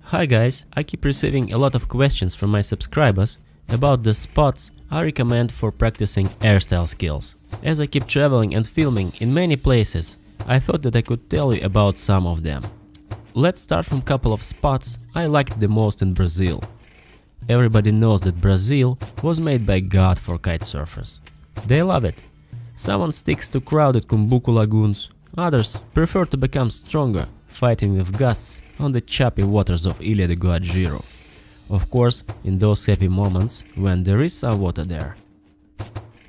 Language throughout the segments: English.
Hi guys, I keep receiving a lot of questions from my subscribers about the spots I recommend for practicing airstyle skills. As I keep traveling and filming in many places, I thought that I could tell you about some of them. Let's start from a couple of spots I liked the most in Brazil. Everybody knows that Brazil was made by God for kitesurfers. They love it. Someone sticks to crowded Kumbuku lagoons, others prefer to become stronger, fighting with gusts on the choppy waters of Ilha de Guajiro. Of course, in those happy moments when there is some water there.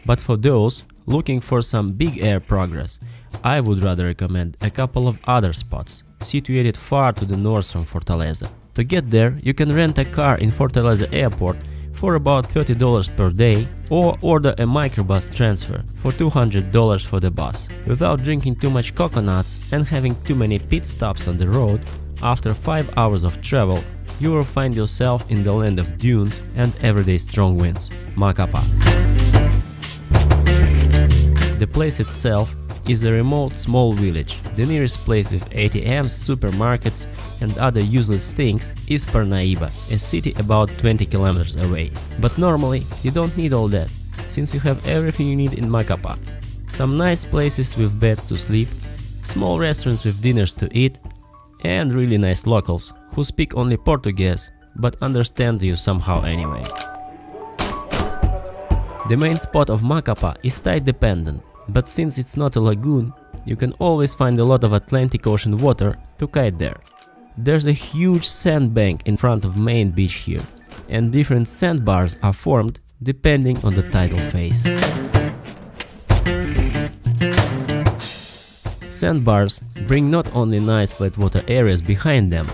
But for those looking for some big air progress, I would rather recommend a couple of other spots, situated far to the north from Fortaleza. To get there, you can rent a car in Fortaleza airport for about $30 per day, or order a microbus transfer for $200 for the bus. Without drinking too much coconuts and having too many pit stops on the road, after 5 hours of travel, you will find yourself in the land of dunes and everyday strong winds, Macapá. The place itself is a remote small village. The nearest place with ATMs, supermarkets and other useless things is Parnaíba, a city about 20 kilometers away. But normally you don't need all that, since you have everything you need in Macapá. Some nice places with beds to sleep, small restaurants with dinners to eat, and really nice locals who speak only Portuguese but understand you somehow anyway. The main spot of Macapá is tide dependent, but since it's not a lagoon, you can always find a lot of Atlantic Ocean water to kite there. There's a huge sandbank in front of main beach here, and different sandbars are formed depending on the tidal phase. Sandbars bring not only nice flat water areas behind them,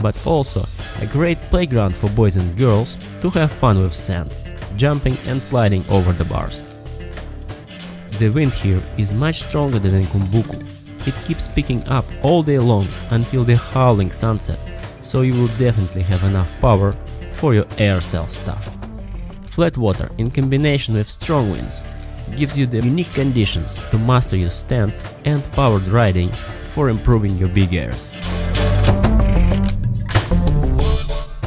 but also a great playground for boys and girls to have fun with sand, jumping and sliding over the bars. The wind here is much stronger than in Kumbuku. It keeps picking up all day long until the howling sunset, so you will definitely have enough power for your airstyle stuff. Flat water in combination with strong winds gives you the unique conditions to master your stance and powered riding for improving your big airs.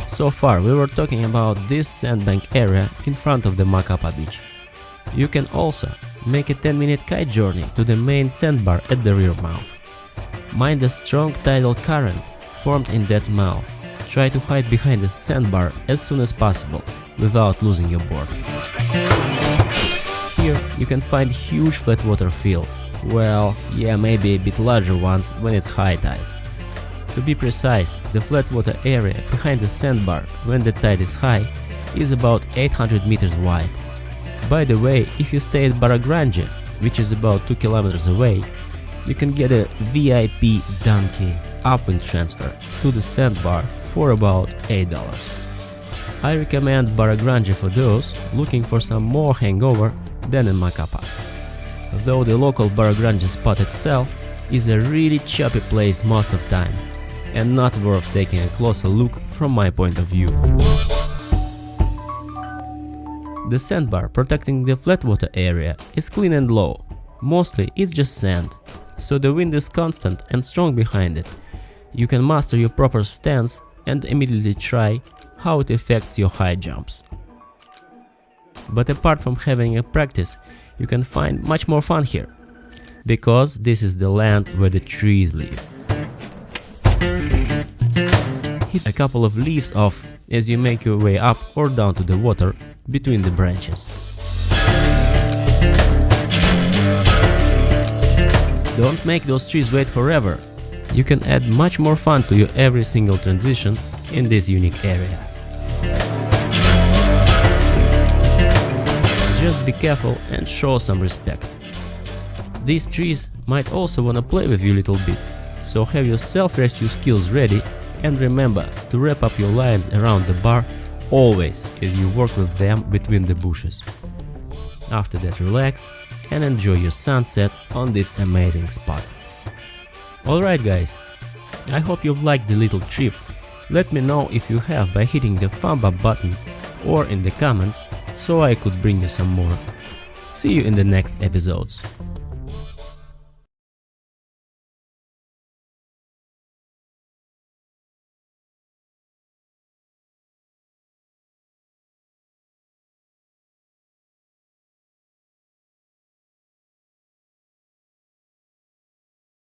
So far we were talking about this sandbank area in front of the Macapá beach. You can also make a 10-minute kite journey to the main sandbar at the rear mouth. Mind the strong tidal current formed in that mouth. Try to hide behind the sandbar as soon as possible without losing your board. Here you can find huge flat water fields. Well, yeah, maybe a bit larger ones when it's high tide. To be precise, the flat water area behind the sandbar when the tide is high is about 800 meters wide. By the way, if you stay at Barra Grande, which is about 2 kilometers away, you can get a VIP donkey upwind transfer to the sandbar for about $8. I recommend Barra Grande for those looking for some more hangover than in Macapá. Though the local Barra Grande spot itself is a really choppy place most of the time, and not worth taking a closer look from my point of view. The sandbar protecting the flat water area is clean and low. Mostly it's just sand, so the wind is constant and strong behind it. You can master your proper stance and immediately try how it affects your high jumps. But apart from having a practice, you can find much more fun here, because this is the land where the trees live. Hit a couple of leaves off as you make your way up or down to the water between the branches. Don't make those trees wait forever. You can add much more fun to your every single transition in this unique area. Just be careful and show some respect. These trees might also wanna play with you a little bit, so have your self-rescue skills ready and remember to wrap up your lines around the bar always as you work with them between the bushes. After that, relax and enjoy your sunset on this amazing spot. Alright guys, I hope you've liked the little trip Let me know if you have by hitting the thumb up button or in the comments so I could bring you some more. See you in the next episodes.